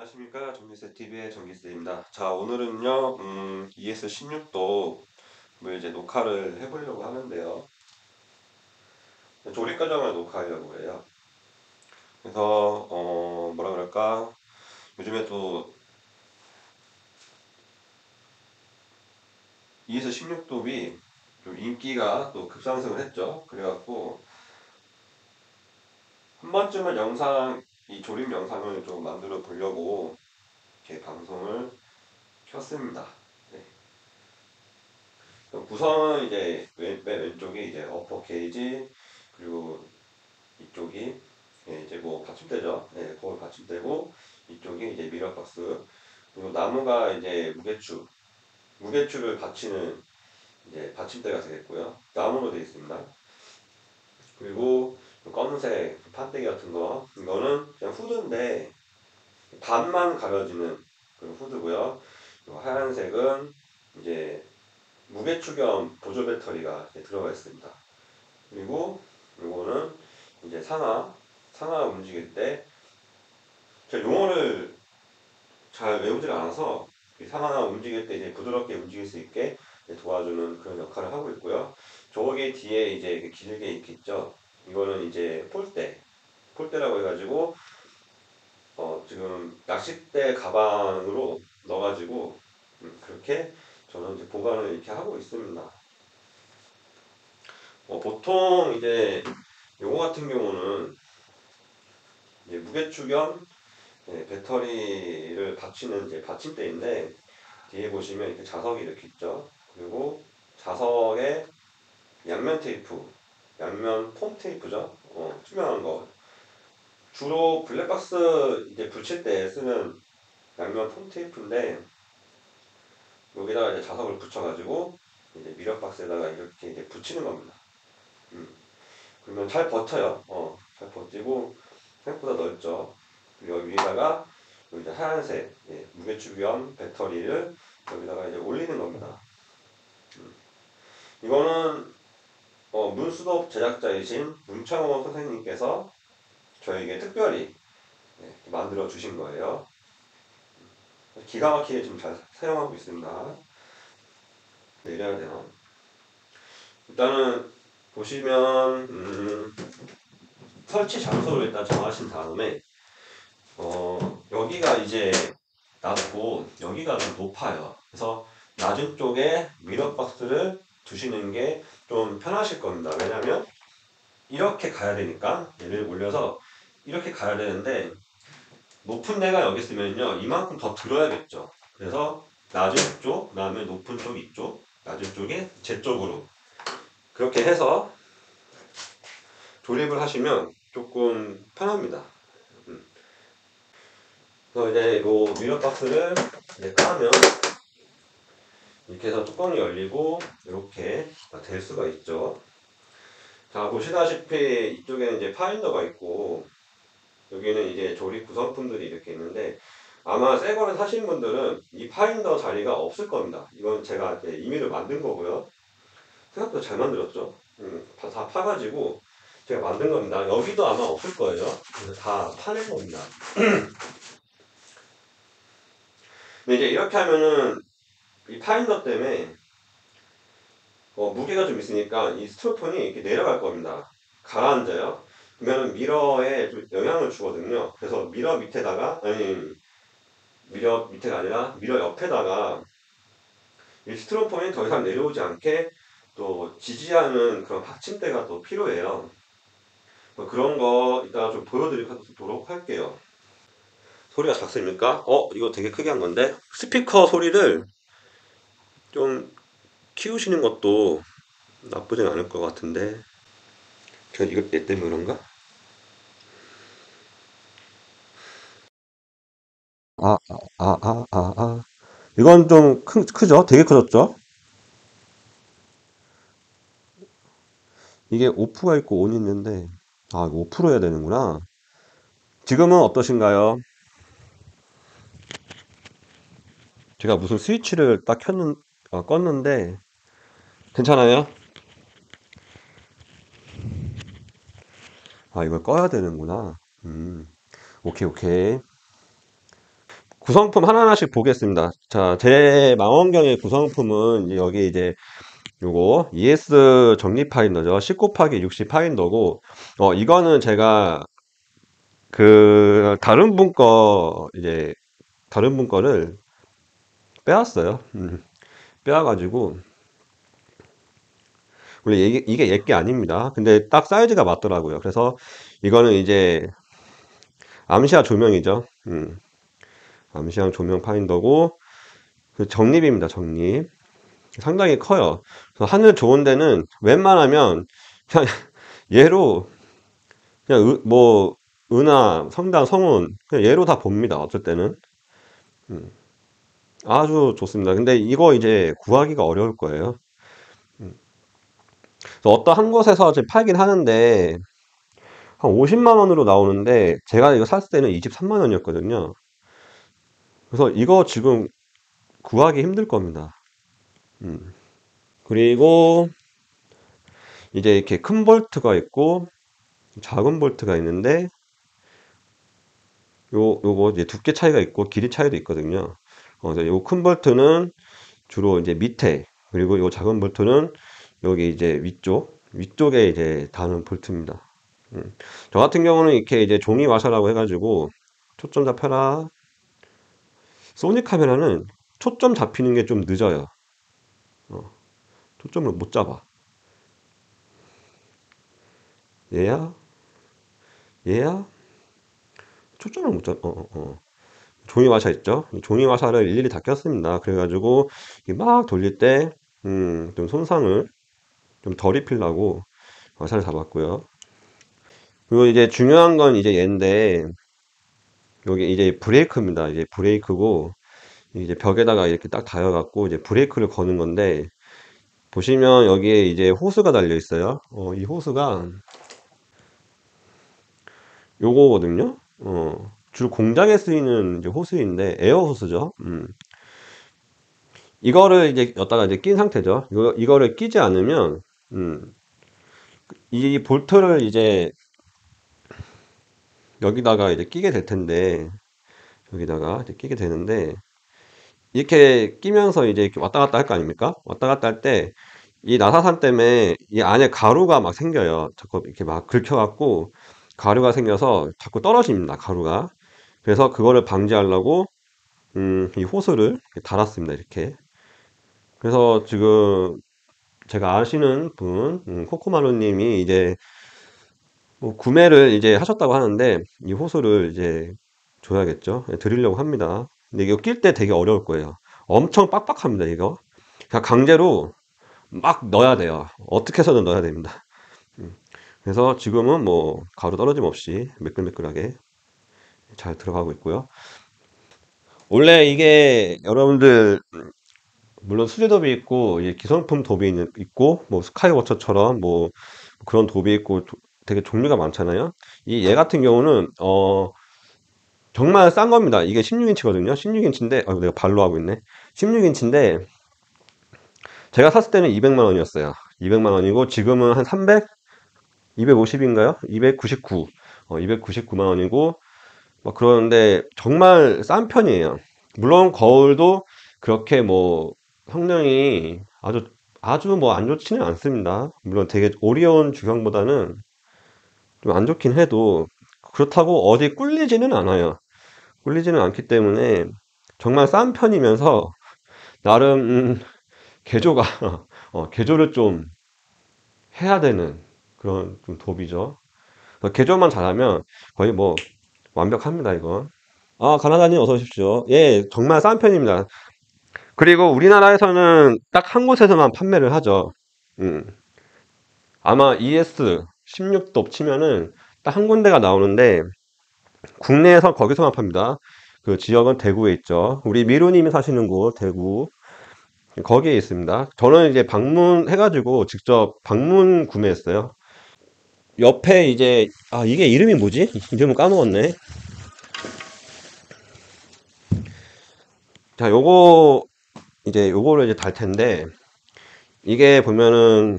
안녕하십니까. 전기세TV의 전기세입니다. 자, 오늘은요, ES16도 이제 녹화를 해보려고 하는데요. 조립 과정을 녹화하려고 해요. 그래서, 뭐라 그럴까. 요즘에 또 ES16도이 좀 인기가 또 급상승을 했죠. 그래갖고, 한 번쯤은 이 조립 영상을 좀 만들어 보려고 이렇게 방송을 켰습니다. 네. 구성은 이제 맨 왼쪽이 이제 어퍼 케이지, 그리고 이쪽이 이제 뭐 받침대죠. 네, 거울 받침대고 이쪽이 이제 미러박스. 그리고 나무가 이제 무게추를 받치는 이제 받침대가 되겠고요. 나무로 되어 있습니다. 그리고 검은색 판때기 같은 거, 이거는 그냥 후드인데 반만 가려지는 그런 후드고요. 그리고 하얀색은 이제 무게추 겸 보조 배터리가 들어가 있습니다. 그리고 이거는 이제 상하 움직일 때 제가 용어를 잘 외우질 않아서 상하 움직일 때 이제 부드럽게 움직일 수 있게 도와주는 그런 역할을 하고 있고요. 저기 뒤에 이제 길게 있겠죠. 이거는 이제 폴대라고 해가지고 지금 낚싯대 가방으로 넣어가지고 그렇게 저는 이제 보관을 이렇게 하고 있습니다. 보통 이제 요거 같은 경우는 이제 무게추경 배터리를 받치는 이제 받침대인데 뒤에 보시면 이렇게 자석이 이렇게 있죠. 그리고 자석에 양면 테이프, 양면 폼 테이프죠. 투명한 거. 주로 블랙박스 이제 붙일 때 쓰는 양면 폼 테이프인데 여기다가 이제 자석을 붙여가지고 이제 미러박스에다가 이렇게 이제 붙이는 겁니다. 음. 그러면 잘 버텨요. 잘 버티고 생각보다 넓죠. 그리고 여기 위에다가 여기 이제 하얀색 무게추경 배터리를 여기다가 이제 올리는 겁니다. 이거는 문수업 제작자이신 문창호 선생님께서 저에게 특별히 만들어 주신 거예요. 기가 막히게 지금 잘 사용하고 있습니다. 내려야 되나? 일단은 보시면 설치 장소를 일단 정하신 다음에 여기가 이제 낮고 여기가 좀 높아요. 그래서 낮은 쪽에 미러박스를 두시는 게 좀 편하실 겁니다. 왜냐면 이렇게 가야 되니까 얘를 올려서 이렇게 가야 되는데 높은 데가 여기 있으면요 이만큼 더 들어야겠죠. 그래서 낮은 쪽, 그 다음에 높은 쪽 이쪽, 낮은 쪽에 제 쪽으로 그렇게 해서 조립을 하시면 조금 편합니다. 그래서 이제 요 미러박스를 이제 까면 이렇게 해서 뚜껑이 열리고 이렇게 될 수가 있죠. 자, 보시다시피 이쪽에는 이제 파인더가 있고 여기는 이제 조립 구성품들이 이렇게 있는데 아마 새 거를 사신 분들은 이 파인더 자리가 없을 겁니다. 이건 제가 이제 임의로 만든 거고요. 생각보다 잘 만들었죠. 다 파가지고 제가 만든 겁니다. 여기도 아마 없을 거예요. 그래서 다 파낸 겁니다. 근데 이제 이렇게 하면은 이 파인더 때문에 무게가 좀 있으니까 이 스티로폼이 이렇게 내려갈 겁니다. 가라앉아요. 그러면 미러에 좀 영향을 주거든요. 그래서 미러 밑에다가, 아니, 미러 밑에가 아니라 미러 옆에다가 이 스티로폼이 더 이상 내려오지 않게 또 지지하는 그런 받침대가 또 필요해요. 그런 거 이따가 좀 보여드리도록 할게요. 소리가 작습니까? 이거 되게 크게 한 건데 스피커 소리를 좀 키우시는 것도 나쁘진 않을 것 같은데 이거 얘 때문에 그런가? 이건 좀 크죠? 되게 커졌죠? 이게 오프가 있고 온이 있는데, 이거 오프로 해야 되는구나. 지금은 어떠신가요? 제가 무슨 스위치를 딱 껐는데, 괜찮아요? 이걸 꺼야 되는구나. 오케이, 오케이. 구성품 하나하나씩 보겠습니다. 자, 제 망원경의 구성품은 여기 이제 요거 ES 정리 파인더죠. 10 곱하기 60 파인더고, 이거는 제가 그 다른 분 거를 빼왔어요. 빼와가지고 원래 이게 옛게 아닙니다. 근데 딱 사이즈가 맞더라고요. 그래서 이거는 이제 암시야 조명이죠. 암시향 조명 파인더고, 그 적립입니다. 적립. 상당히 커요. 그래서 하늘 좋은 데는 웬만하면 그냥 얘로 그냥 뭐 은하, 성당, 성운 그냥 얘로 다 봅니다. 어쩔 때는 아주 좋습니다. 근데 이거 이제 구하기가 어려울 거예요. 그래서 어떤 한 곳에서 이제 팔긴 하는데 한 50만 원으로 나오는데 제가 이거 샀을 때는 23만 원이었거든요. 그래서 이거 지금 구하기 힘들 겁니다. 그리고 이제 이렇게 큰 볼트가 있고 작은 볼트가 있는데 요거 이제 두께 차이가 있고 길이 차이도 있거든요. 그래서 요 큰 볼트는 주로 이제 밑에, 그리고 요 작은 볼트는 여기 이제 위쪽에 이제 다는 볼트입니다. 저 같은 경우는 이렇게 이제 종이 와샤라고 해가지고 초점 잡혀라. 소니 카메라는 초점 잡히는 게 좀 늦어요. 초점을 못 잡아. 얘야? 얘야? 초점을 못 잡, 종이 화사 있죠? 이 종이 화사를 일일이 다 꼈습니다. 그래가지고 이게 막 돌릴 때, 좀 손상을 좀 덜 입히려고 화사를 잡았고요. 그리고 이제 중요한 건 이제 얘인데, 여기 이제 브레이크입니다. 이제 브레이크고, 이제 벽에다가 이렇게 딱 달아갖고 이제 브레이크를 거는 건데, 보시면 여기에 이제 호스가 달려 있어요. 이 호스가 요거거든요. 주로 공장에 쓰이는 이제 호스인데, 에어 호스죠. 이거를 이제 여기다가 이제 낀 상태죠. 이거를 끼지 않으면, 이 볼트를 이제 여기다가 이제 끼게 될 텐데, 여기다가 이제 끼게 되는데, 이렇게 끼면서 이제 이렇게 왔다 갔다 할 거 아닙니까? 왔다 갔다 할 때, 이 나사산 때문에 이 안에 가루가 막 생겨요. 자꾸 이렇게 막 긁혀갖고, 가루가 생겨서 자꾸 떨어집니다. 가루가. 그래서 그거를 방지하려고, 이 호스를 이렇게 달았습니다. 이렇게. 그래서 지금 제가 아시는 분, 코코마루님이 이제 뭐 구매를 이제 하셨다고 하는데 이 호수를 이제 줘야겠죠. 예, 드리려고 합니다. 근데 이거 낄 때 되게 어려울 거예요. 엄청 빡빡합니다, 이거. 그냥 강제로 막 넣어야 돼요. 어떻게 해서든 넣어야 됩니다. 그래서 지금은 뭐 가루 떨어짐 없이 매끌매끌하게 잘 들어가고 있고요. 원래 이게 여러분들 물론 수제 도비 있고 이제 기성품 도비 있고 뭐 스카이워처처럼 뭐 그런 도비 있고 되게 종류가 많잖아요. 이 얘 같은 경우는 정말 싼 겁니다. 이게 16인치거든요. 16인치인데 내가 발로 하고 있네. 16인치인데 제가 샀을 때는 200만 원이었어요. 200만 원이고 지금은 한 300? 250인가요? 299. 299만 원이고 막 그러는데 정말 싼 편이에요. 물론 거울도 그렇게 뭐 성능이 아주 뭐 안 좋지는 않습니다. 물론 되게 오리온 주경보다는 좀 안 좋긴 해도 그렇다고 어디 꿀리지는 않아요. 꿀리지는 않기 때문에 정말 싼 편이면서 나름 개조가 개조를 좀 해야 되는 그런 좀 도비죠. 개조만 잘하면 거의 뭐 완벽합니다, 이건. 아, 가나다님 어서 오십시오. 예, 정말 싼 편입니다. 그리고 우리나라에서는 딱 한 곳에서만 판매를 하죠. 음, 아마 ES 16도 치면은 딱 한 군데가 나오는데 국내에서 거기서만 팝니다. 그 지역은 대구에 있죠. 우리 미루님이 사시는 곳 대구 거기에 있습니다. 저는 이제 방문해가지고 직접 방문 구매했어요. 옆에 이제 이게 이름이 뭐지? 이름을 까먹었네. 자, 요거를 이제 달 텐데 이게 보면은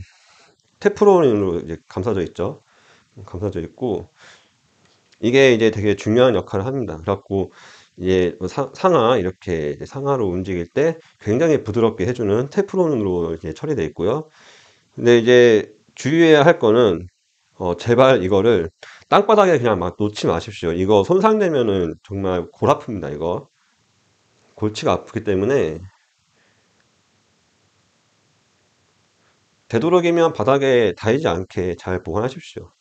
테프론으로 이제 감싸져 있죠. 감싸져 있고 이게 이제 되게 중요한 역할을 합니다. 그래갖고 이제 뭐 상하 이렇게 이제 상하로 움직일 때 굉장히 부드럽게 해주는 테프론으로 이제 처리되어 있고요. 근데 이제 주의해야 할 거는 제발 이거를 땅바닥에 그냥 막 놓지 마십시오. 이거 손상되면은 정말 골 아픕니다. 이거 골치가 아프기 때문에 되도록이면 바닥에 닿이지 않게 잘 보관하십시오.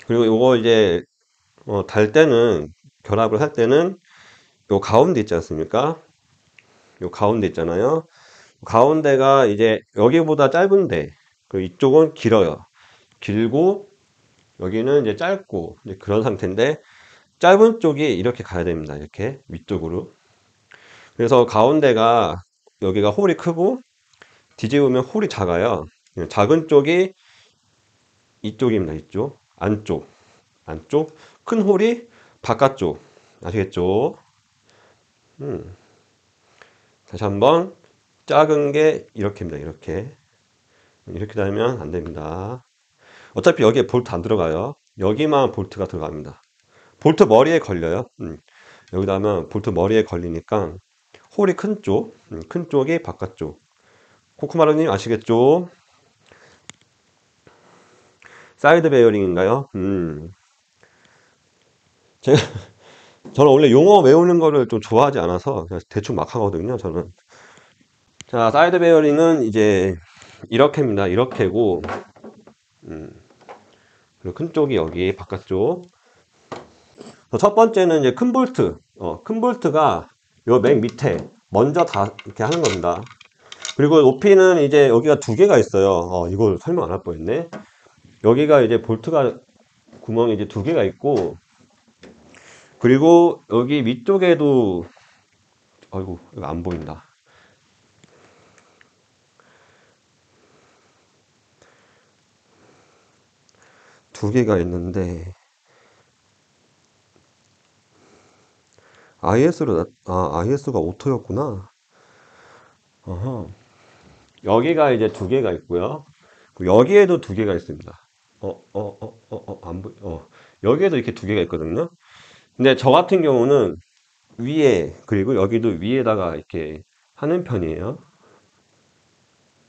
그리고 이거 이제 달 때는 결합을 할 때는 요 가운데 있지 않습니까? 요 가운데 있잖아요. 가운데가 이제 여기보다 짧은데 그 이쪽은 길어요. 길고 여기는 이제 짧고 이제 그런 상태인데 짧은 쪽이 이렇게 가야 됩니다. 이렇게 위쪽으로. 그래서 가운데가 여기가 홀이 크고 뒤집으면 홀이 작아요. 작은 쪽이 이쪽입니다. 이쪽 안쪽 큰 홀이 바깥쪽 아시겠죠? 음. 다시 한번 작은 게 이렇게입니다. 이렇게 되면 안 됩니다. 어차피 여기에 볼트 안 들어가요. 여기만 볼트가 들어갑니다. 볼트 머리에 걸려요. 여기다 하면 볼트 머리에 걸리니까 홀이 큰 쪽이 바깥쪽. 코코마루님 아시겠죠? 사이드 베어링인가요? 제가 저는 원래 용어 외우는 거를 좀 좋아하지 않아서 그냥 대충 막 하거든요. 저는. 자, 사이드 베어링은 이제 이렇게입니다. 이렇게고 그리고 큰 쪽이 여기 바깥쪽. 첫 번째는 이제 큰 볼트. 큰 볼트가 요 맨 밑에 먼저 다 이렇게 하는 겁니다. 그리고 높이는 이제 여기가 두 개가 있어요. 이거 설명 안 할 뻔했네. 여기가 이제 볼트가 구멍이 이제 두 개가 있고, 그리고 여기 위쪽에도, 아이고, 이거 안 보인다. 두 개가 있는데, IS가 오토였구나. 어허. 여기가 이제 두 개가 있고요. 그리고 여기에도 두 개가 있습니다. 안 보이, 여기에도 이렇게 두 개가 있거든요. 근데 저 같은 경우는 위에, 그리고 여기도 위에다가 이렇게 하는 편이에요.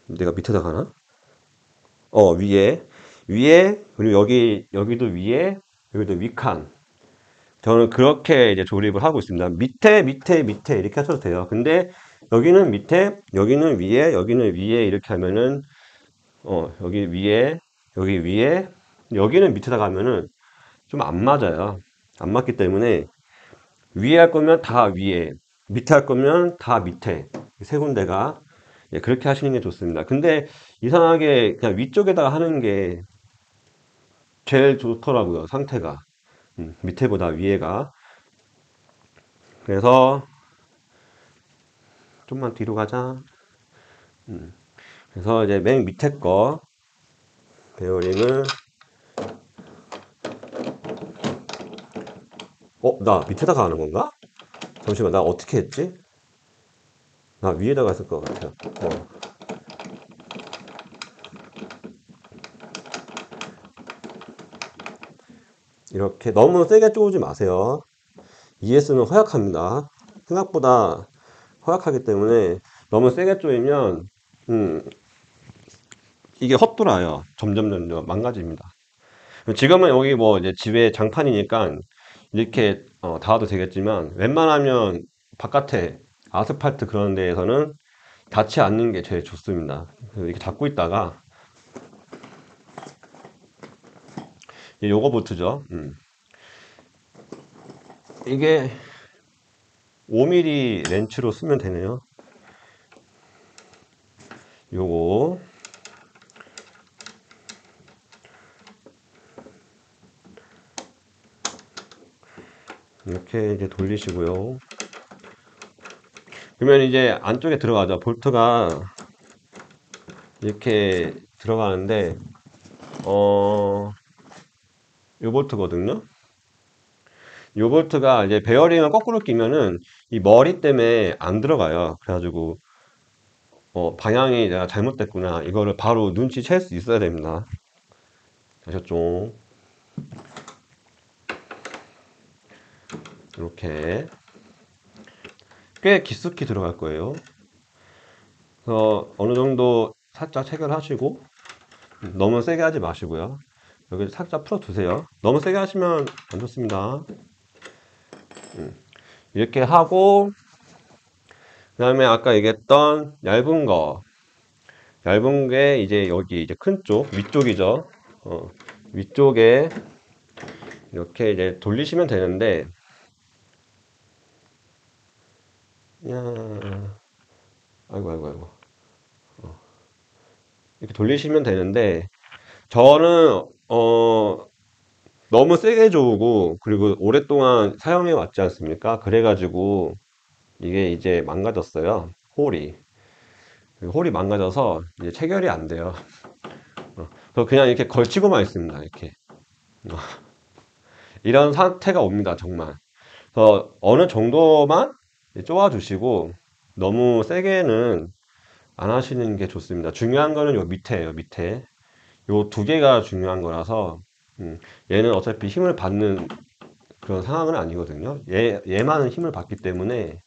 내가 밑에다 가나? 위에, 그리고 여기도 위에, 여기도 윗칸. 저는 그렇게 이제 조립을 하고 있습니다. 밑에 이렇게 하셔도 돼요. 근데 여기는 밑에, 여기는 위에, 여기는 위에 이렇게 하면은, 여기 위에, 여기 위에, 여기는 밑에다 가면은 좀 안 맞아요. 안 맞기 때문에 위에 할 거면 다 위에, 밑에 할 거면 다 밑에. 세 군데가. 예, 그렇게 하시는 게 좋습니다. 근데 이상하게 그냥 위쪽에다가 하는 게 제일 좋더라고요, 상태가. 밑에보다 위에가. 그래서 좀만 뒤로 가자. 그래서 이제 맨 밑에 거 베어링을 나 밑에다가 하는 건가? 잠시만, 나 어떻게 했지? 나 위에다가 했을 것 같아요. 이렇게 너무 세게 쪼우지 마세요. ES는 허약합니다. 생각보다 허약하기 때문에 너무 세게 쪼이면 음, 이게 헛돌아요. 점점 망가집니다. 지금은 여기 뭐 이제 집에 장판이니까 이렇게 닿아도 되겠지만 웬만하면 바깥에 아스팔트 그런 데에서는 닿지 않는 게 제일 좋습니다. 그래서 이렇게 잡고 있다가 요거 볼트죠. 이게 5mm 렌치로 쓰면 되네요. 요거 이렇게 이제 돌리시고요. 그러면 이제 안쪽에 들어가죠. 볼트가 이렇게 들어가는데 요 볼트거든요. 요 볼트가 이제 베어링을 거꾸로 끼면은 이 머리 때문에 안 들어가요. 그래가지고 방향이 내가 잘못됐구나. 이거를 바로 눈치챌 수 있어야 됩니다. 아셨죠? 이렇게 꽤 깊숙이 들어갈 거예요. 그래서 어느 정도 살짝 체결하시고 너무 세게 하지 마시고요. 여기 살짝 풀어 두세요. 너무 세게 하시면 안 좋습니다. 이렇게 하고 그다음에 아까 얘기했던 얇은 게 이제 여기 이제 큰 쪽 위쪽이죠. 위쪽에 이렇게 이제 돌리시면 되는데 야 아이고 이렇게 돌리시면 되는데 저는 너무 세게 조우고 그리고 오랫동안 사용해 왔지 않습니까? 그래가지고 이게 이제 망가졌어요. 홀이 망가져서 이제 체결이 안 돼요. 그래서 그냥 이렇게 걸치고만 있습니다. 이렇게 이런 사태가 옵니다. 정말. 그래서 어느 정도만 쪼아 주시고 너무 세게는 안 하시는 게 좋습니다. 중요한 거는 요 밑에예요. 밑에 요 두 개가 중요한 거라서 얘는 어차피 힘을 받는 그런 상황은 아니거든요. 얘만은 힘을 받기 때문에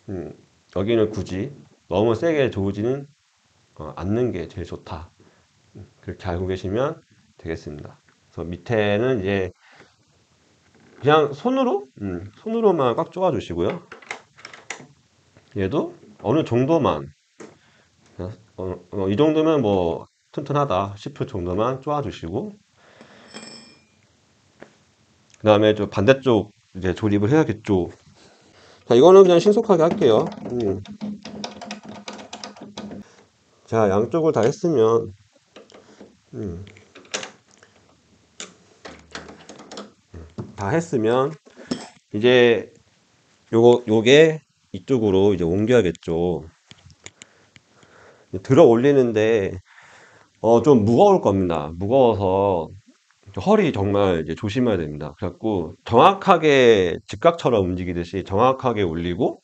음, 여기는 굳이 너무 세게 조지는 않는 게 제일 좋다. 그렇게 알고 계시면 되겠습니다. 그래서 밑에는 이제 그냥 손으로만 꽉 조아 주시고요. 얘도 어느 정도만 이 정도면 뭐 튼튼하다 싶을 정도만 쪼아 주시고 그 다음에 저 반대쪽 이제 조립을 해야겠죠. 자, 이거는 그냥 신속하게 할게요. 자, 양쪽을 다 했으면 다 했으면 이제 요게 이쪽으로 이제 옮겨야겠죠. 들어 올리는데 좀 무거울 겁니다. 무거워서 허리 정말 이제 조심해야 됩니다. 그래갖고 정확하게 직각처럼 움직이듯이 정확하게 올리고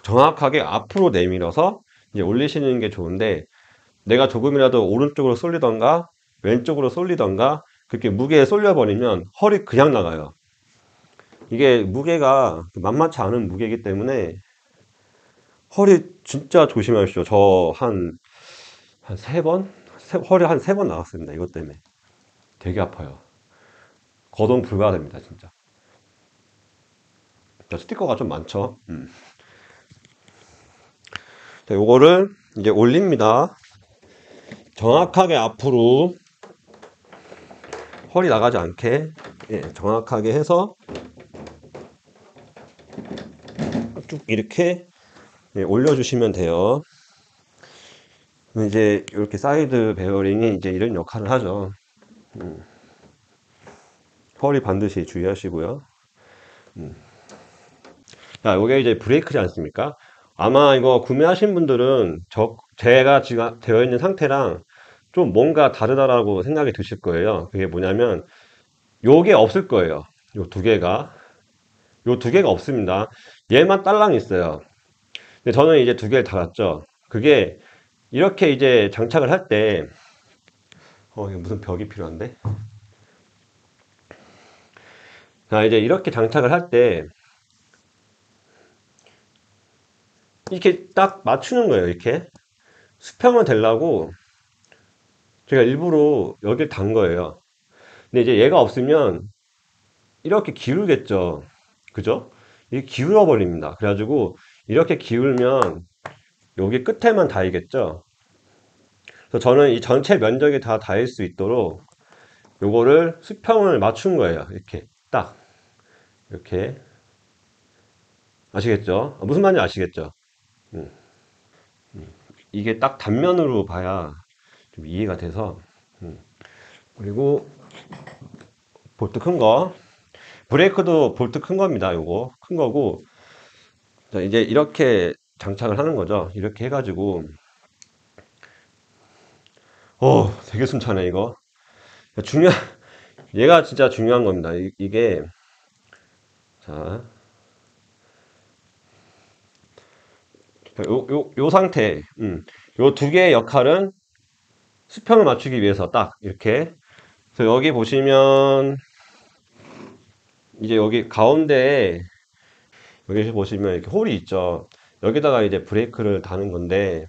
정확하게 앞으로 내밀어서 이제 올리시는 게 좋은데 내가 조금이라도 오른쪽으로 쏠리던가 왼쪽으로 쏠리던가 그렇게 무게에 쏠려버리면 허리 그냥 나가요. 이게 무게가 만만치 않은 무게이기 때문에 허리 진짜 조심하십시오. 저 한 세 번? 허리 한 세 번 나갔습니다. 이것 때문에. 되게 아파요. 거동 불가됩니다, 진짜. 스티커가 좀 많죠. 자, 요거를 이제 올립니다. 정확하게 앞으로 허리 나가지 않게 정확하게 해서 쭉 이렇게 올려주시면 돼요. 이제 이렇게 사이드 베어링이 이제 이런 역할을 하죠. 허리 반드시 주의하시고요. 자, 이게 이제 브레이크지 않습니까? 아마 이거 구매하신 분들은 제가 지금 되어 있는 상태랑 좀 뭔가 다르다라고 생각이 드실 거예요. 그게 뭐냐면 요게 없을 거예요. 요 두 개가. 요 두 개가 없습니다. 얘만 딸랑 있어요. 근데 저는 이제 두 개를 달았죠. 그게 이렇게 이제 장착을 할 때, 이게 무슨 벽이 필요한데? 자, 이제 이렇게 장착을 할 때, 이렇게 딱 맞추는 거예요, 이렇게. 수평은 되려고 제가 일부러 여길 단 거예요. 근데 이제 얘가 없으면 이렇게 기울겠죠. 그죠? 이게 기울어 버립니다. 그래가지고 이렇게 기울면 여기 끝에만 닿이겠죠. 그래서 저는 이 전체 면적이 다 닿을 수 있도록 요거를 수평을 맞춘 거예요. 이렇게 딱 이렇게 아시겠죠? 무슨 말인지 아시겠죠? 음. 이게 딱 단면으로 봐야 좀 이해가 돼서 그리고 볼트 큰 거, 브레이크도 볼트 큰 겁니다. 요거 큰 거고 자, 이제 이렇게 장착을 하는 거죠. 이렇게 해가지고 되게 순차네 이거. 중요 얘가 진짜 중요한 겁니다. 이게 자, 요 상태, 요 두 개의 역할은 수평을 맞추기 위해서 딱 이렇게. 그래서 여기 보시면 이제 여기 가운데에 여기 보시면 이렇게 홀이 있죠. 여기다가 이제 브레이크를 다는 건데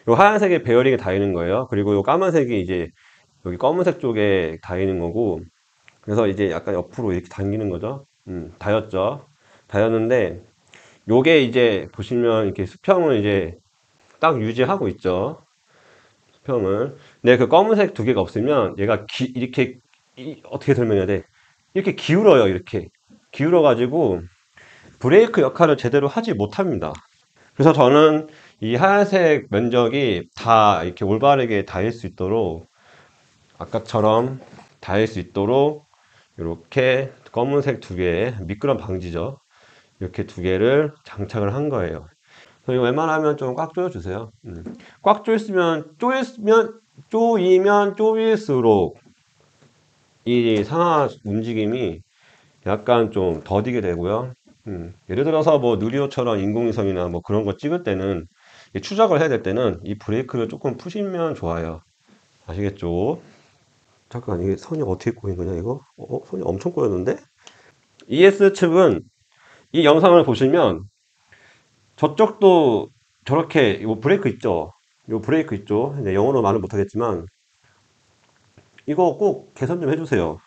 요 하얀색에 베어링이 닿이는 거예요. 그리고 요 까만색이 이제 여기 검은색 쪽에 닿이는 거고 그래서 이제 약간 옆으로 이렇게 당기는 거죠. 닿였죠. 닿였는데 요게 이제 보시면 이렇게 수평을 이제 딱 유지하고 있죠. 수평을. 근데 그 검은색 두 개가 없으면 얘가 이렇게 어떻게 설명해야 돼? 이렇게 기울어요. 이렇게 기울어 가지고 브레이크 역할을 제대로 하지 못합니다. 그래서 저는 이 하얀색 면적이 다 이렇게 올바르게 닿을 수 있도록 아까처럼 닿을 수 있도록 이렇게 검은색 두 개, 미끄럼 방지죠. 이렇게 두 개를 장착을 한 거예요. 그래서 이거 웬만하면 좀 꽉 조여주세요. 꽉 조이면 조일수록 이 상하 움직임이 약간 좀 더디게 되고요. 예를 들어서 뭐 누리호처럼 인공위성이나 뭐 그런 거 찍을 때는 추적을 해야 될 때는 이 브레이크를 조금 푸시면 좋아요. 아시겠죠? 잠깐 이게 선이 어떻게 꼬인 거냐 이거? 선이 엄청 꼬였는데? ES 측은 이 영상을 보시면 저쪽도 저렇게 이 브레이크 있죠? 이 브레이크 있죠? 이제 영어로 말은 못하겠지만 이거 꼭 개선 좀 해주세요.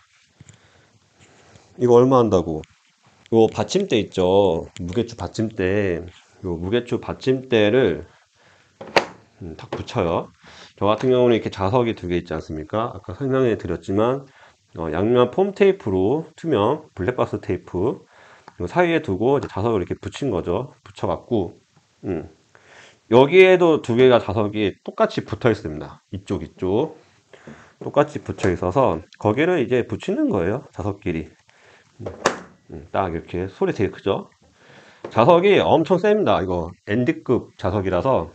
이거 얼마 한다고? 요 받침대 있죠? 무게추 받침대. 요 무게추 받침대를 탁 붙여요. 저 같은 경우는 이렇게 자석이 두 개 있지 않습니까? 아까 설명해 드렸지만 양면 폼 테이프로 투명 블랙박스 테이프 요 사이에 두고 이제 자석을 이렇게 붙인 거죠. 붙여갖고 여기에도 두 개가 자석이 똑같이 붙어 있습니다. 이쪽 똑같이 붙여 있어서 거기를 이제 붙이는 거예요. 자석끼리 딱 이렇게 소리 되게 크죠. 자석이 엄청 셉니다. 이거 엔드급 자석이라서.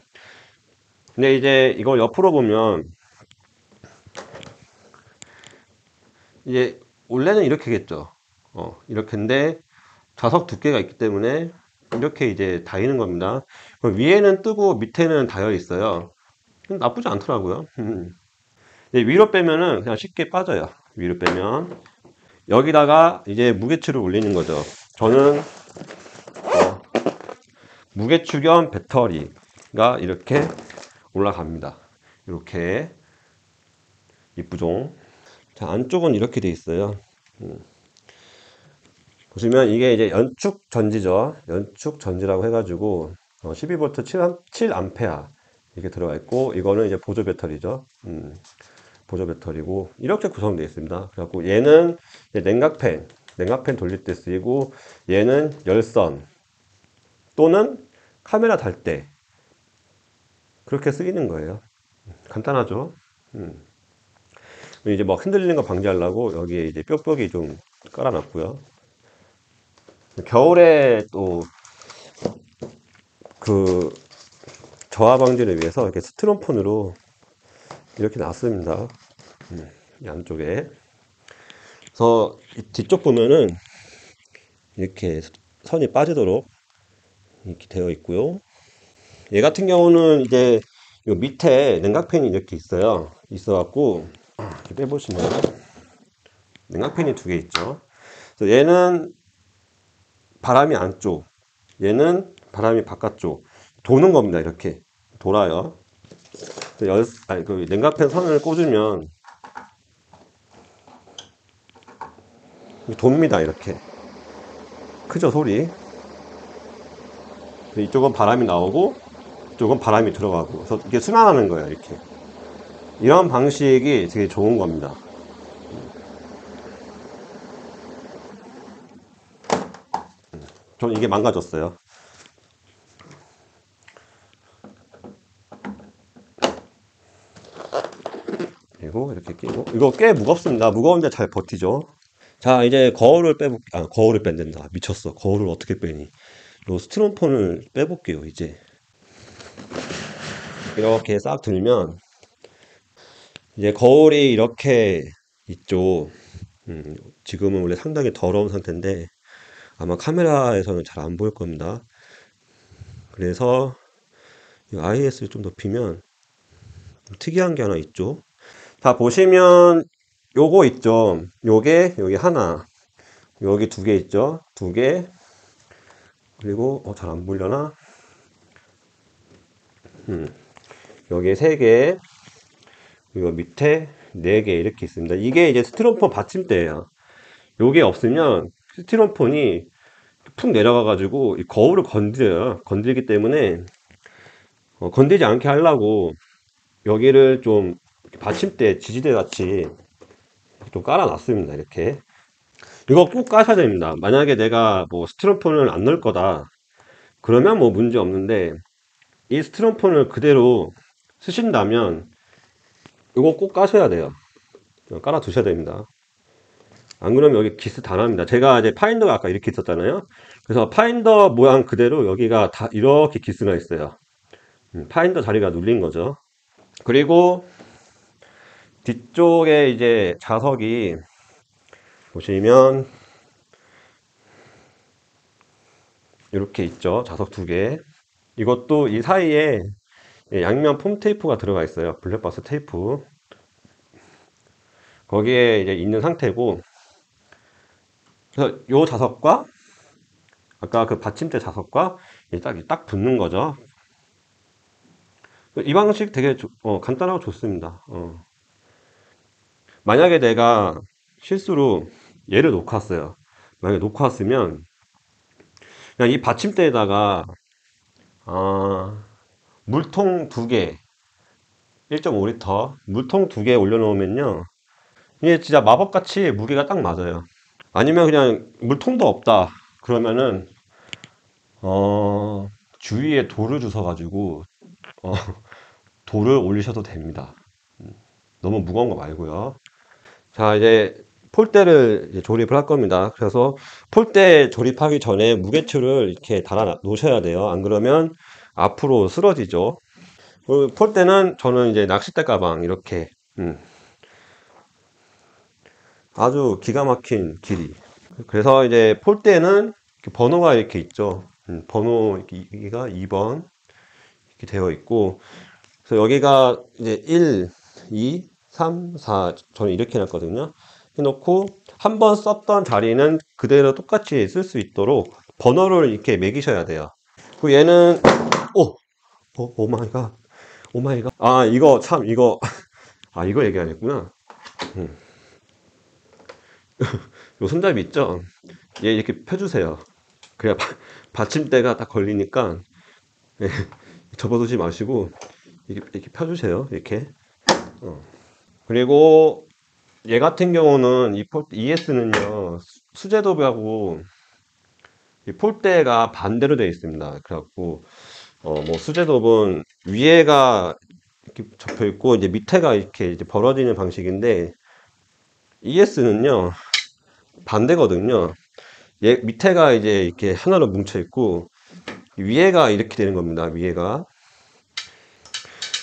근데 이제 이걸 옆으로 보면 이제 원래는 이렇게겠죠. 이렇게인데 자석 두께가 있기 때문에 이렇게 이제 닿이는 겁니다. 그럼 위에는 뜨고 밑에는 닿여 있어요. 나쁘지 않더라고요. 위로 빼면은 그냥 쉽게 빠져요. 위로 빼면 여기다가 이제 무게추를 올리는 거죠. 저는 무게추 겸 배터리가 이렇게 올라갑니다. 이렇게 이쁘죠. 자, 안쪽은 이렇게 돼 있어요. 보시면 이게 이제 연축 전지죠. 연축 전지라고 해가지고 12V 7A 이게 들어가 있고 이거는 이제 보조 배터리죠. 보조 배터리고 이렇게 구성되어 있습니다. 그래갖고 얘는 이제 냉각팬 돌릴 때 쓰이고 얘는 열선 또는 카메라 달 때 그렇게 쓰이는 거예요. 간단하죠. 이제 뭐 흔들리는 거 방지하려고 여기에 이제 뾱뾱이 좀 깔아놨고요. 겨울에 또 그 저하 방지를 위해서 이렇게 스티로폼으로 이렇게 놨습니다. 이 안쪽에. 그래서 이 뒤쪽 보면은 이렇게 선이 빠지도록 이렇게 되어 있고요. 얘 같은 경우는 이제 요 밑에 냉각팬이 이렇게 있어요. 있어갖고 이렇게 빼보시면 냉각팬이 두 개 있죠. 그래서 얘는 바람이 안쪽, 얘는 바람이 바깥쪽 도는 겁니다. 이렇게 돌아요. 그 냉각팬 선을 꽂으면 돕니다. 이렇게 크죠 소리. 이쪽은 바람이 나오고 이쪽은 바람이 들어가고 그래서 이게 순환하는 거예요. 이렇게 이런 방식이 되게 좋은 겁니다. 저는 이게 망가졌어요. 그리고 이렇게 끼고 이거 꽤 무겁습니다. 무거운데 잘 버티죠. 자 이제 거울을 뺀댄다. 미쳤어. 거울을 어떻게 빼니. 요 스티로폼을 빼볼게요. 이제 이렇게 싹 들면 이제 거울이 이렇게 있죠. 지금은 원래 상당히 더러운 상태인데 아마 카메라에서는 잘 안 보일 겁니다. 그래서 IS를 좀 높이면 좀 특이한 게 하나 있죠. 자 보시면 요거 있죠. 요게 여기 하나 여기 두 개 있죠? 두 개. 그리고 잘 안 보려나? 여기 세 개. 그리고 밑에 네 개 이렇게 있습니다. 이게 이제 스티로폼 받침대예요. 요게 없으면 스티로폼이 푹 내려가 가지고 이 거울을 건드려요. 건들기 때문에 건들지 않게 하려고 여기를 좀 받침대 지지대 같이 좀 깔아 놨습니다. 이렇게. 이거 꼭 까셔야 됩니다. 만약에 내가 뭐 스티로폼을 안 넣을 거다 그러면 뭐 문제 없는데, 이 스티로폼을 그대로 쓰신다면 이거 꼭 까셔야 돼요. 깔아 두셔야 됩니다. 안 그러면 여기 기스 다 납니다. 제가 이제 파인더가 아까 이렇게 있었잖아요. 그래서 파인더 모양 그대로 여기가 다 이렇게 기스가 있어요. 파인더 자리가 눌린 거죠. 그리고 뒤쪽에 이제 자석이 보시면 이렇게 있죠. 자석 두 개. 이것도 이 사이에 양면 폼 테이프가 들어가 있어요. 블랙박스 테이프. 거기에 이제 있는 상태고, 그래서 요 자석과 아까 그 받침대 자석과 딱 붙는 거죠. 이 방식 되게 간단하고 좋습니다. 만약에 내가 실수로 얘를 놓고 왔어요. 만약에 놓고 왔으면 그냥 이 받침대에다가 아, 물통 두 개, 1.5리터 물통 두 개 올려놓으면요. 이게 진짜 마법같이 무게가 딱 맞아요. 아니면 그냥 물통도 없다. 그러면은 어, 주위에 돌을 주워가지고 어, 돌을 올리셔도 됩니다. 너무 무거운 거 말고요. 자, 이제 폴대를 이제 조립을 할 겁니다. 그래서 폴대 조립하기 전에 무게추를 이렇게 달아 놓으셔야 돼요. 안 그러면 앞으로 쓰러지죠. 그리고 폴대는 저는 이제 낚싯대 가방 이렇게 아주 기가 막힌 길이. 그래서 이제 폴대는 이렇게 번호가 이렇게 있죠. 번호 여기가 2번 이렇게 되어 있고, 그래서 여기가 이제 1, 2, 3, 4 저는 이렇게 해놨거든요. 해놓고 한 번 썼던 자리는 그대로 똑같이 쓸 수 있도록 번호를 이렇게 매기셔야 돼요. 그리고 얘는 오 마이 갓, 오 마이 갓. 아, 이거 참 이거 이거 얘기 안 했구나. 요 손잡이 있죠? 얘 이렇게 펴주세요. 그래야 받침대가 딱 걸리니까 접어두지 마시고 이렇게 펴주세요. 이렇게. 그리고 얘 같은 경우는 이 ES는요 수제도하고 이 폴대가 반대로 되어 있습니다. 그래갖고 뭐 수제도는 위에가 이렇게 접혀 있고 이제 밑에가 이렇게 이제 벌어지는 방식인데, ES는요 반대거든요. 얘 밑에가 이제 이렇게 하나로 뭉쳐 있고 위에가 이렇게 되는 겁니다. 위에가.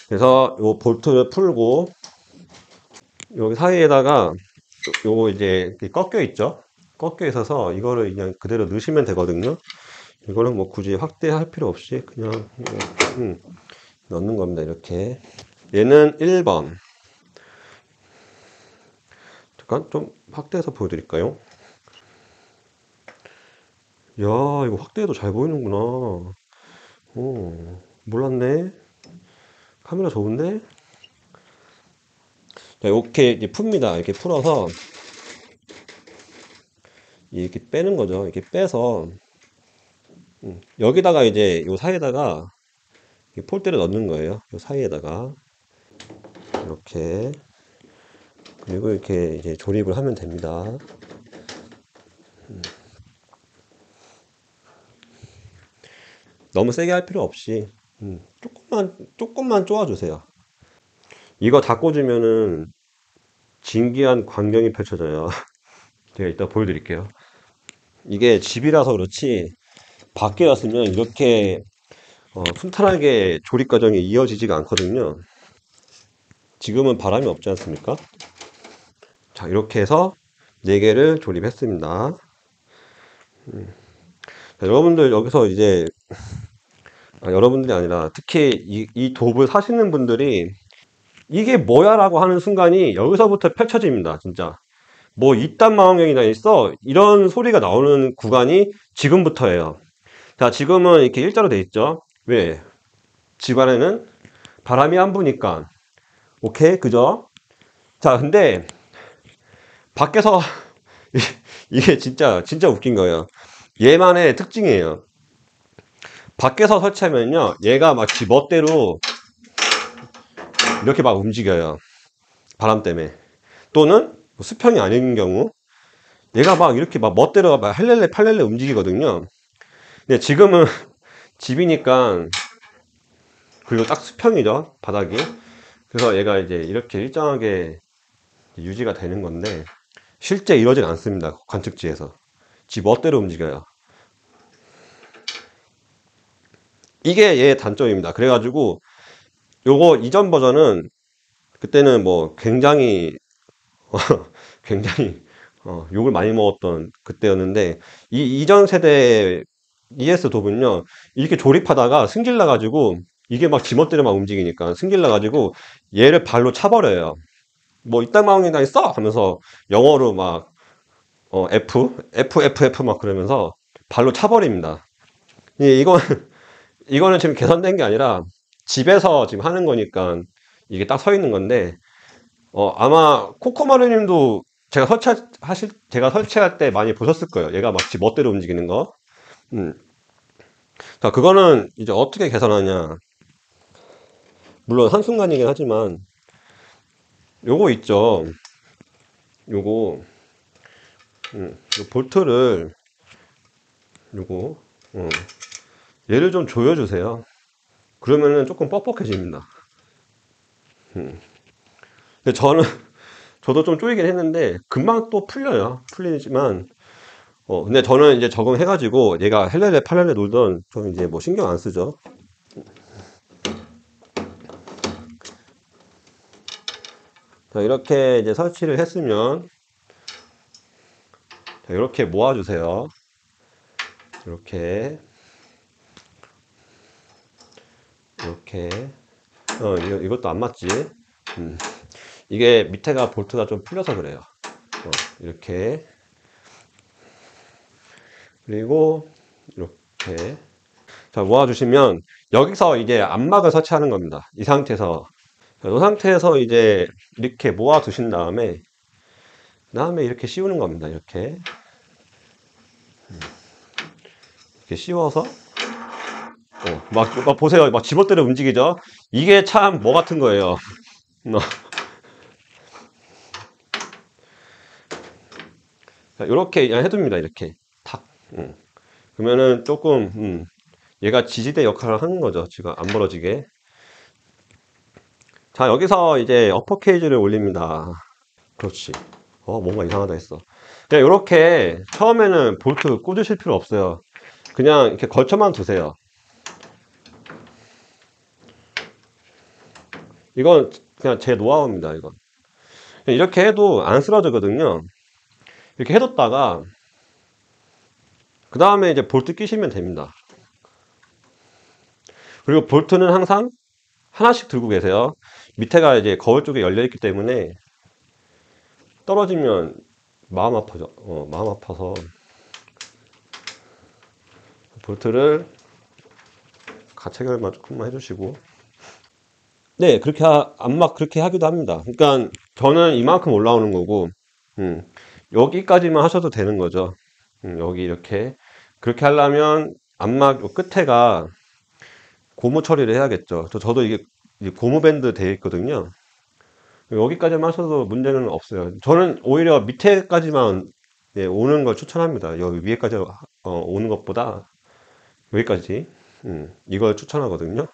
그래서 요 볼트를 풀고 여기 사이에다가 요거 이제 이렇게 꺾여 있죠. 꺾여 있어서 이거를 그냥 그대로 넣으시면 되거든요. 이거는 뭐 굳이 확대할 필요 없이 그냥 넣는 겁니다. 이렇게. 얘는 1번. 잠깐 좀 확대해서 보여드릴까요? 야, 이거 확대해도 잘 보이는구나. 몰랐네. 카메라 좋은데? 자, 이렇게 이제 풉니다. 이렇게 풀어서 이렇게 빼는 거죠. 이렇게 빼서 여기다가 이제 요 사이에다가 폴대를 넣는 거예요. 요 사이에다가 이렇게. 그리고 이렇게 이제 조립을 하면 됩니다. 너무 세게 할 필요 없이 조금만 쪼아주세요. 이거 다 꽂으면은 진기한 광경이 펼쳐져요. 제가 이따 보여드릴게요. 이게 집이라서 그렇지 밖에 왔으면 이렇게 순탄하게 조립 과정이 이어지지가 않거든요. 지금은 바람이 없지 않습니까? 자, 이렇게 해서 4개를 조립했습니다. 자, 여러분들 여기서 이제 여러분들이 아니라 특히 이 돕을 사시는 분들이 이게 뭐야 라고 하는 순간이 여기서부터 펼쳐집니다. 진짜 뭐 이딴 망원경이 다 있어? 이런 소리가 나오는 구간이 지금부터예요. 자, 지금은 이렇게 일자로 돼 있죠. 왜? 집안에는 바람이 안 부니까. 오케이, 그죠? 자, 근데 밖에서 이게 진짜 웃긴 거예요. 얘만의 특징이에요. 밖에서 설치하면요, 얘가 막 지 멋대로 이렇게 막 움직여요. 바람 때문에. 또는 뭐 수평이 아닌 경우, 얘가 막 이렇게 막 멋대로 막 헬렐레 팔렐레 움직이거든요. 근데 지금은 집이니까, 그리고 딱 수평이죠, 바닥이. 그래서 얘가 이제 이렇게 일정하게 유지가 되는 건데, 실제 이러진 않습니다. 관측지에서. 지 멋대로 움직여요. 이게 얘의 단점입니다. 그래가지고 요거 이전 버전은 그때는 뭐 굉장히 욕을 많이 먹었던 그때였는데, 이 이전 세대 ES 도구는요, 이렇게 조립하다가 승질 나가지고 이게 막 지멋대로 막 움직이니까 승질 나가지고 얘를 발로 차버려요. 뭐 이딴 망원경 다 있어 하면서 영어로 막 F 막 그러면서 발로 차버립니다. 이건 이거는 지금 개선된 게 아니라 집에서 지금 하는 거니까 이게 딱 서 있는 건데, 아마 코코마루님도 제가 설치할 때 많이 보셨을 거예요. 얘가 막 지 멋대로 움직이는 거. 음. 자, 그거는 이제 어떻게 개선하냐. 물론 한순간이긴 하지만, 요거 있죠. 요거, 요 볼트를, 요거, 어, 얘를 좀 조여주세요. 그러면은 조금 뻑뻑해집니다. 근데 저도 좀 쪼이긴 했는데, 금방 또 풀려요. 풀리지만, 근데 저는 이제 적응해가지고, 얘가 헬렐레 팔렐레 놀던, 저는 이제 뭐 신경 안 쓰죠. 자, 이렇게 이제 설치를 했으면, 자, 이렇게 모아주세요. 이렇게, 이렇게. 이것도 안 맞지? 음, 이게 밑에가 볼트가 좀 풀려서 그래요. 이렇게. 그리고, 이렇게. 자, 모아주시면, 여기서 이제 암막을 설치하는 겁니다. 이 상태에서. 자, 이 상태에서 이제 이렇게 모아두신 다음에 이렇게 씌우는 겁니다. 이렇게. 이렇게 씌워서, 막 보세요. 막 지멋대로 움직이죠? 이게 참 뭐 같은 거예요. 자, 이렇게 그냥 해둡니다. 이렇게. 탁. 그러면은 조금, 얘가 지지대 역할을 하는 거죠. 지금 안 벌어지게. 자, 여기서 이제 어퍼 케이지를 올립니다. 그렇지. 뭔가 이상하다 했어. 그냥 이렇게 처음에는 볼트 꽂으실 필요 없어요. 그냥 이렇게 걸쳐만 두세요. 이건 그냥 제 노하우입니다. 이건. 이렇게 해도 안 쓰러지거든요. 이렇게 해뒀다가 그 다음에 이제 볼트 끼시면 됩니다. 그리고 볼트는 항상 하나씩 들고 계세요. 밑에가 이제 거울 쪽에 열려 있기 때문에 떨어지면 마음 아파져. 마음 아파서 볼트를 가체결만 조금만 해주시고. 네, 안막 그렇게 하기도 합니다. 그러니까 저는 이만큼 올라오는 거고, 음, 여기까지만 하셔도 되는 거죠. 여기 이렇게. 그렇게 하려면 안막 요 끝에가 고무 처리를 해야겠죠. 저도 이게 고무 밴드 되어 있거든요. 여기까지만 하셔도 문제는 없어요. 저는 오히려 밑에까지만 오는 걸 추천합니다. 여기 위에까지 오는 것보다 여기까지 이걸 추천하거든요.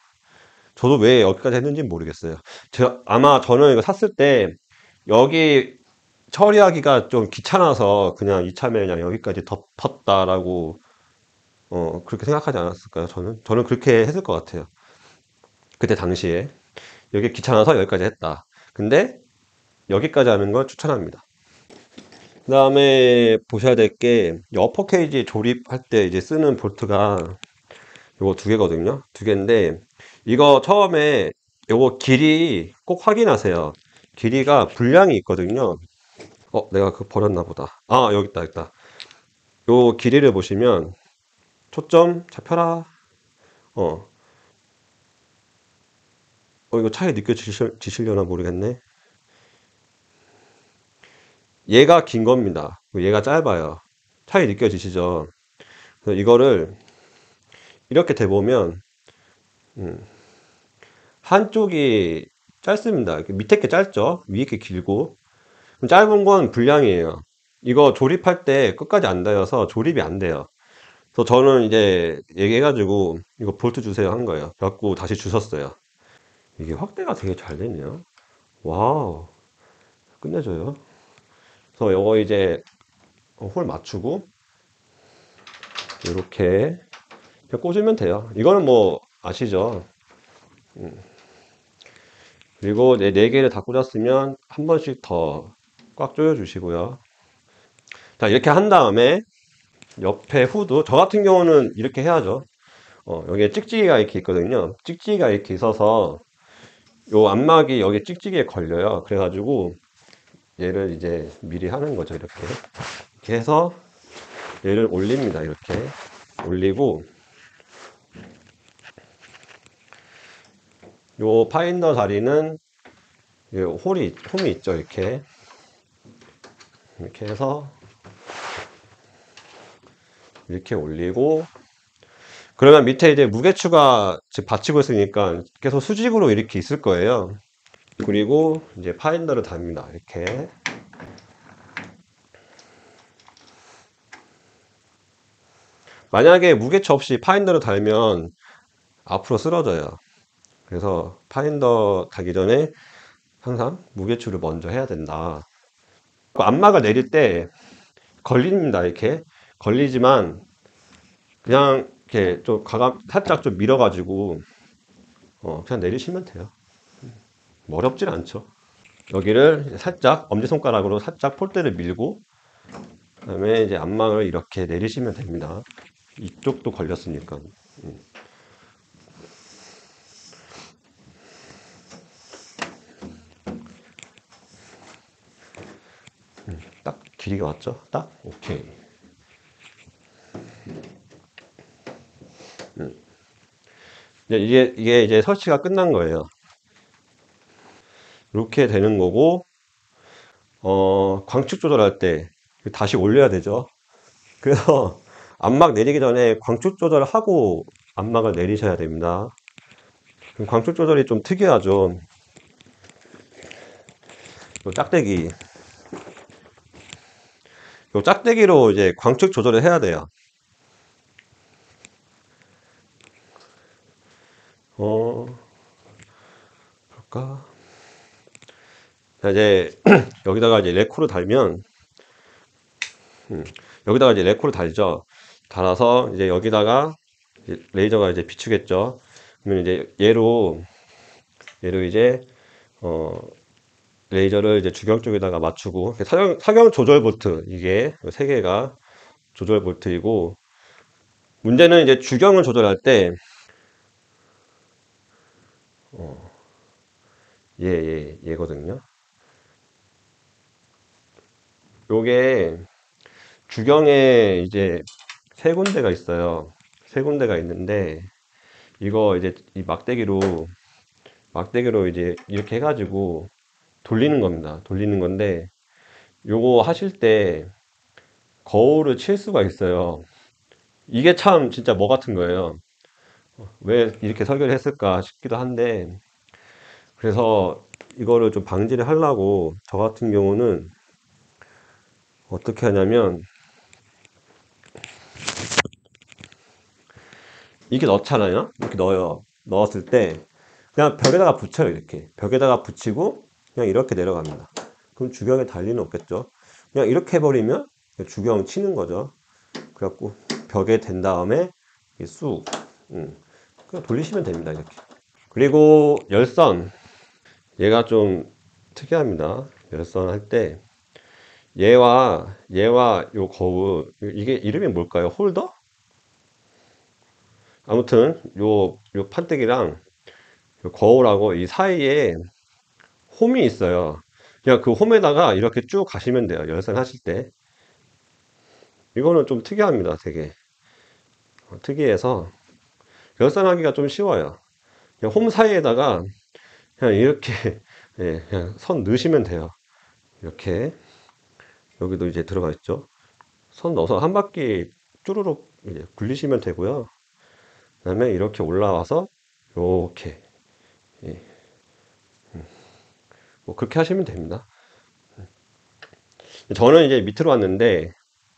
저도 왜 여기까지 했는지 모르겠어요. 아마 저는 이거 샀을 때 여기 처리하기가 좀 귀찮아서 그냥 이참에 그냥 여기까지 덮었다라고 그렇게 생각하지 않았을까요? 저는 그렇게 했을 것 같아요. 그때 당시에 여기 귀찮아서 여기까지 했다. 근데 여기까지 하는 걸 추천합니다. 그 다음에 보셔야 될 게 어퍼 케이지 조립할 때 이제 쓰는 볼트가 요거 두 개거든요. 두 개인데 이거 처음에 요거 길이 꼭 확인하세요. 길이가 분량이 있거든요. 내가 그거 버렸나 보다. 아, 여기 있다, 여기 있다. 요 길이를 보시면 초점 잡혀라. 어, 이거 차이 느껴지시려나 모르겠네. 얘가 긴 겁니다. 얘가 짧아요. 차이 느껴지시죠? 그래서 이거를 이렇게 대보면 한쪽이 짧습니다. 이렇게 밑에 게 짧죠? 위에 게 길고. 짧은 건 불량이에요. 이거 조립할 때 끝까지 안 닿아서 조립이 안 돼요. 그래서 저는 이제 얘기해가지고 이거 볼트 주세요 한 거예요. 그래갖고 다시 주셨어요. 이게 확대가 되게 잘 되네요. 와우, 끝내줘요. 그래서 이거 이제 홀 맞추고 이렇게 꽂으면 돼요. 이거는 뭐 아시죠? 그리고 네 개를 다 꽂았으면 한 번씩 더 꽉 조여 주시고요. 자, 이렇게 한 다음에 옆에 후드, 저 같은 경우는 이렇게 해야죠. 여기에 찍찍이가 이렇게 있거든요. 찍찍이가 이렇게 있어서 요 안막이 여기 찍찍이에 걸려요. 그래가지고 얘를 이제 미리 하는 거죠. 이렇게 해서 얘를 올립니다. 이렇게 올리고 요 파인더 자리는 요 홈이 있죠. 이렇게 해서 이렇게 올리고 그러면 밑에 이제 무게추가 지금 받치고 있으니까 계속 수직으로 이렇게 있을 거예요. 그리고 이제 파인더를 답니다. 이렇게. 만약에 무게추 없이 파인더를 달면 앞으로 쓰러져요. 그래서 파인더 달기 전에 항상 무게추를 먼저 해야 된다. 안막을 내릴 때 걸립니다. 이렇게 걸리지만 그냥 이렇게 좀 살짝 좀 밀어가지고 그냥 내리시면 돼요. 뭐 어렵진 않죠. 여기를 살짝 엄지손가락으로 살짝 폴대를 밀고 그다음에 이제 안막을 이렇게 내리시면 됩니다. 이쪽도 걸렸으니까. 딱 길이가 왔죠? 딱? 오케이. 이게 이제 설치가 끝난 거예요. 이렇게 되는 거고, 광축 조절할 때 다시 올려야 되죠. 그래서 안막 내리기 전에 광축 조절을 하고 안막을 내리셔야 됩니다. 광축 조절이 좀 특이하죠. 요 짝대기. 요 짝대기로 이제 광축 조절을 해야 돼요. 어, 볼까? 자, 이제 여기다가 이제 레코를 달면 여기다가 이제 레코를 달죠. 달아서 이제 여기다가 이제 레이저가 이제 비추겠죠. 그러면 이제 얘로 이제 어 레이저를 이제 주경 쪽에다가 맞추고 사경 조절 볼트 이게 세 개가 조절 볼트이고 문제는 이제 주경을 조절할 때 얘거든요. 요게 주경에 이제 세 군데가 있어요. 세 군데가 있는데 이거 이제 이 막대기로 이제 이렇게 해가지고 돌리는 겁니다. 돌리는 건데 요거 하실 때 거울을 칠 수가 있어요. 이게 참 진짜 뭐 같은 거예요. 왜 이렇게 설계를 했을까 싶기도 한데 그래서 이거를 좀 방지를 하려고 저 같은 경우는 어떻게 하냐면 이렇게 넣잖아요. 이렇게 넣어요. 넣었을 때 그냥 벽에다가 붙여요. 이렇게 벽에다가 붙이고 그냥 이렇게 내려갑니다. 그럼 주경에 달 리는 없겠죠. 그냥 이렇게 해버리면 주경 치는 거죠. 그래갖고 벽에 댄 다음에 쑥 그냥 돌리시면 됩니다. 이렇게. 그리고 열선 얘가 좀 특이합니다. 열선 할 때 얘와 요 거울 이게 이름이 뭘까요? 홀더? 아무튼 요 판때기랑 요 거울하고 이 사이에 홈이 있어요. 그냥 그 홈에다가 이렇게 쭉 가시면 돼요. 열선 하실 때. 이거는 좀 특이합니다. 되게 특이해서 열선하기가 좀 쉬워요. 그냥 홈 사이에다가 그냥 이렇게 예, 그냥 선 넣으시면 돼요. 이렇게 여기도 이제 들어가 있죠. 선 넣어서 한 바퀴 쭈루룩 이제 굴리시면 되고요. 그다음에 이렇게 올라와서 이렇게 예, 뭐 그렇게 하시면 됩니다. 저는 이제 밑으로 왔는데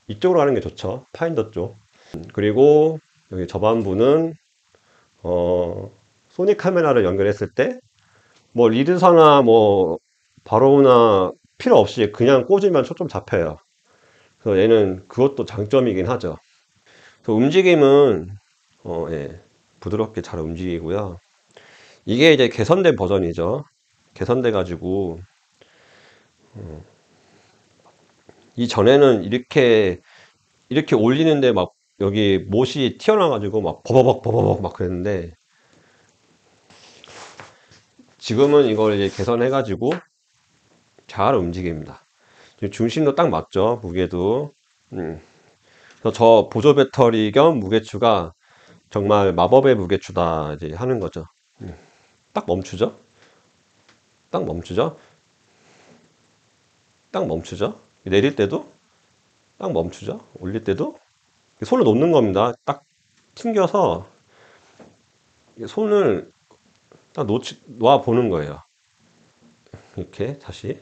이쪽으로 가는 게 좋죠. 파인더 쪽. 그리고 여기 저반부는 소니 카메라를 연결했을 때 뭐 리드사나 뭐 바로우나 필요 없이 그냥 꽂으면 초점 잡혀요. 그래서 얘는 그것도 장점이긴 하죠. 그 움직임은 예, 부드럽게 잘 움직이고요. 이게 이제 개선된 버전이죠. 개선돼 가지고 이전에는 이렇게 올리는데 막 여기 못이 튀어나와 가지고 막 버버벅 버버벅 막 그랬는데 지금은 이걸 이제 개선해 가지고 잘 움직입니다. 중심도 딱 맞죠. 무게도. 그래서 저 보조 배터리 겸 무게추가 정말 마법의 무게추다 이제 하는 거죠. 딱 멈추죠. 딱 멈추죠. 딱 멈추죠. 내릴 때도 딱 멈추죠. 올릴 때도 손을 놓는 겁니다. 딱 튕겨서 손을 딱 놓아 보는 거예요. 이렇게 다시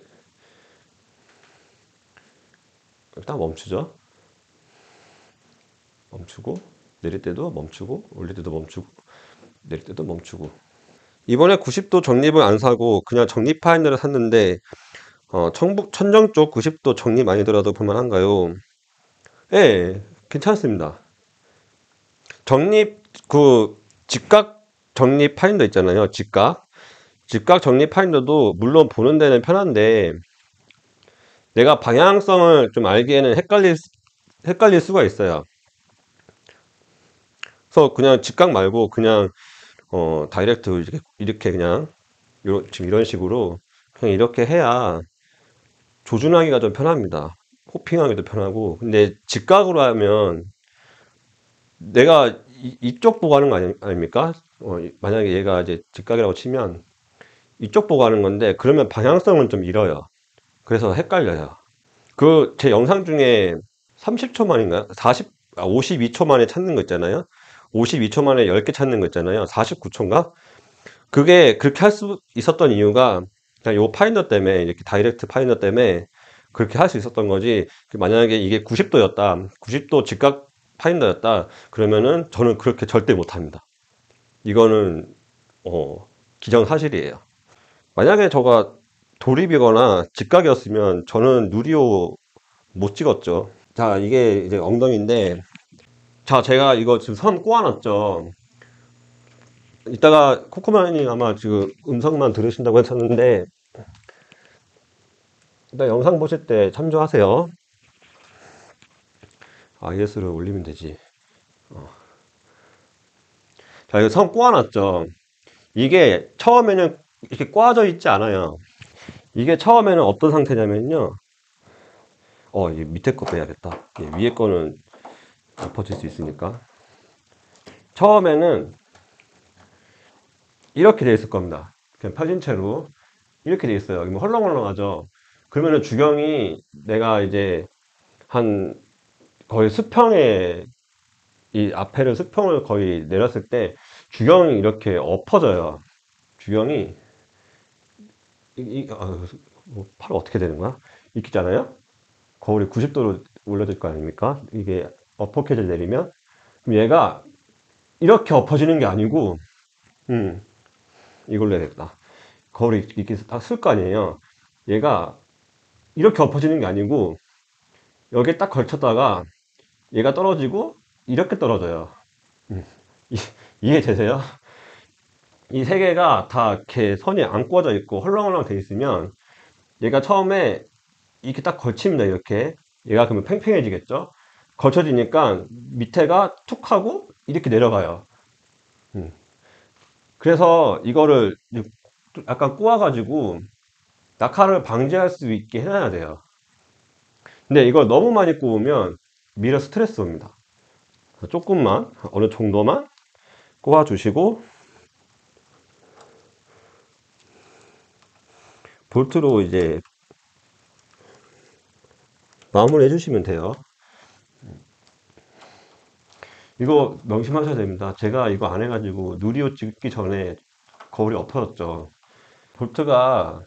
딱 멈추죠. 멈추고 내릴 때도 멈추고 올릴 때도 멈추고 내릴 때도 멈추고. 이번에 90도 적립을 안 사고 그냥 적립 파인더를 샀는데 천정 쪽 90도 적립 아니더라도 볼만한가요? 예, 괜찮습니다. 적립 그 직각 적립 파인더 있잖아요. 직각 적립 파인더도 물론 보는 데는 편한데 내가 방향성을 좀 알기에는 헷갈릴 수가 있어요. 그래서 그냥 직각 말고 그냥 다이렉트 이렇게 그냥 지금 이런 식으로 그냥 이렇게 해야 조준하기가 좀 편합니다. 호핑하기도 편하고. 근데 직각으로 하면 내가 이쪽 보고 하는 거 아닙니까? 만약에 얘가 이제 직각이라고 치면 이쪽 보고 하는 건데 그러면 방향성은 좀 잃어요. 그래서 헷갈려요. 그 제 영상 중에 30초 만인가요? 52초 만에 찾는 거 있잖아요. 52초 만에 10개 찾는 거 있잖아요. 49초인가? 그게 그렇게 할 수 있었던 이유가 그냥 요 파인더 때문에 이렇게 다이렉트 파인더 때문에 그렇게 할 수 있었던 거지. 만약에 이게 90도였다. 90도 직각 파인더였다. 그러면은 저는 그렇게 절대 못 합니다. 이거는 기정사실이에요. 만약에 저가 도립이거나 직각이었으면 저는 누리호 못 찍었죠. 자, 이게 이제 엉덩이인데, 자, 제가 이거 지금 선 꼬아놨죠. 이따가 코코마님 아마 지금 음성만 들으신다고 했었는데, 일단 영상 보실 때 참조하세요. IS를 올리면 되지. 자, 이거 선 꼬아놨죠. 이게 처음에는 이렇게 꼬아져 있지 않아요. 이게 처음에는 어떤 상태냐면요. 이 밑에 거 빼야겠다. 위에 거는 엎어질 수 있으니까. 처음에는 이렇게 돼 있을 겁니다. 그냥 펴진 채로. 이렇게 돼 있어요. 뭐 헐렁헐렁하죠. 그러면은 주경이 내가 이제 한 거의 수평에 이 앞에를 수평을 거의 내렸을 때 주경이 이렇게 엎어져요. 주경이 팔 어떻게 되는 거야? 이렇게 있잖아요. 거울이 90도로 올려질 거 아닙니까? 이게 어퍼캣을 내리면 그럼 얘가 이렇게 엎어지는 게 아니고 이걸로 해야 되겠다. 거울이 이렇게 딱 쓸 거 아니에요. 얘가 이렇게 엎어지는 게 아니고 여기에 딱 걸쳤다가 얘가 떨어지고 이렇게 떨어져요. 이, 이해되세요? 이 세 개가 다 이렇게 선이 안 꽂아 있고 헐렁헐렁 돼 있으면 얘가 처음에 이렇게 딱 걸칩니다. 이렇게 얘가 그러면 팽팽해지겠죠? 걸쳐지니까 밑에가 툭 하고 이렇게 내려가요. 그래서 이거를 약간 꼬아가지고 낙하를 방지할 수 있게 해놔야 돼요. 근데 이걸 너무 많이 구우면 미러 스트레스 옵니다. 조금만, 어느 정도만 꼬아주시고, 볼트로 이제 마무리 해주시면 돼요. 이거 명심하셔야 됩니다. 제가 이거 안 해가지고 누리호 찍기 전에 거울이 엎어졌죠. 볼트가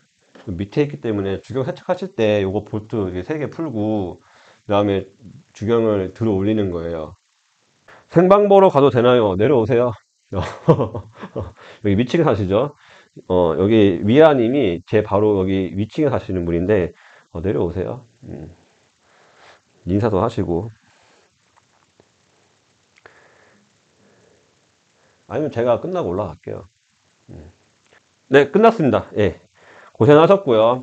밑에 있기 때문에 주경 세척하실 때 요거 볼트 3개 풀고 그 다음에 주경을 들어 올리는 거예요. 생방 보러 가도 되나요? 내려오세요. 여기 위층에 사시죠? 여기 위아님이 제 바로 여기 위층에 사시는 분인데 내려오세요. 인사도 하시고 아니면 제가 끝나고 올라갈게요. 네, 끝났습니다. 예, 고생하셨고요.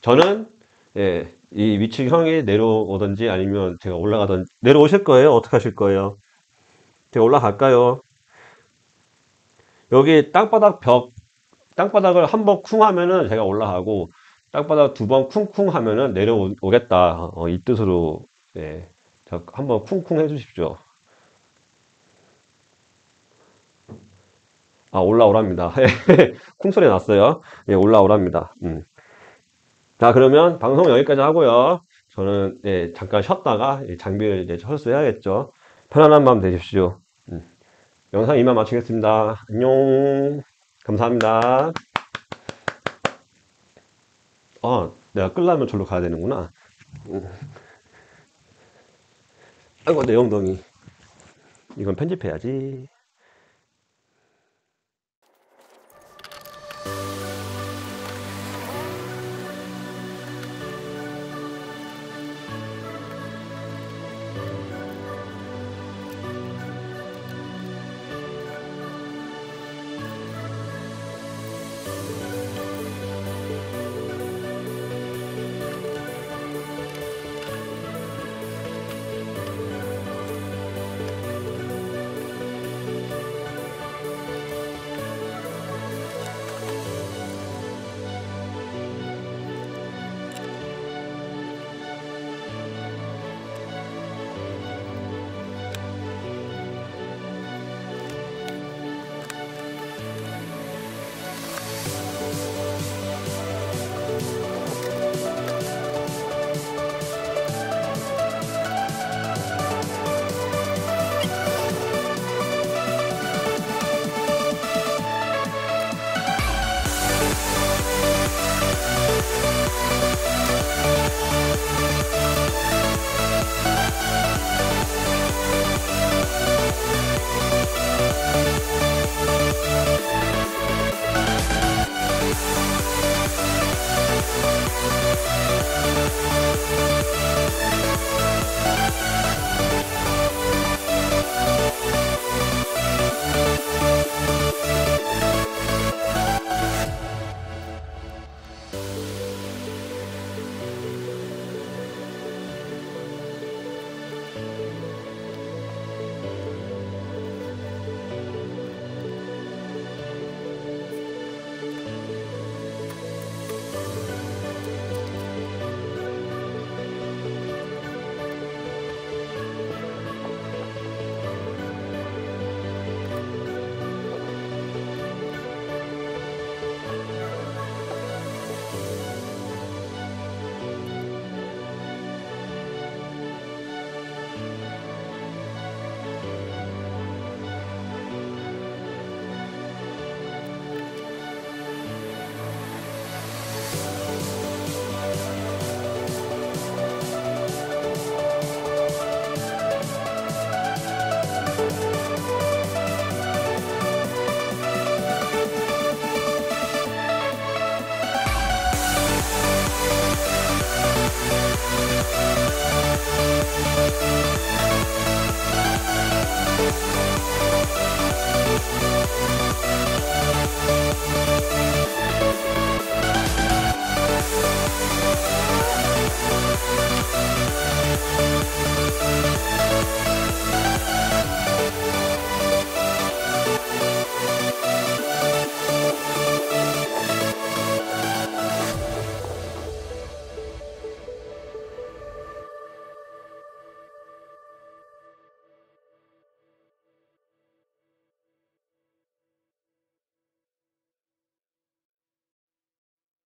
저는 예, 이 위층 형이 내려오든지 아니면 제가 올라가든지 내려오실 거예요? 어떻게 하실 거예요? 제가 올라갈까요? 여기 땅바닥을 한 번 쿵 하면은 제가 올라가고, 땅바닥 2번 쿵쿵 하면은 내려오겠다. 이 뜻으로, 예. 한번 쿵쿵 해 주십시오. 아, 올라오랍니다. 쿵 소리 났어요. 예, 올라오랍니다. 자, 그러면 방송 여기까지 하고요. 저는, 예, 잠깐 쉬었다가 이 장비를 이제 철수해야겠죠. 편안한 밤 되십시오. 음, 영상 이만 마치겠습니다. 안녕. 감사합니다. 내가 끌려면 절로 가야 되는구나. 아이고, 내 엉덩이. 이건 편집해야지.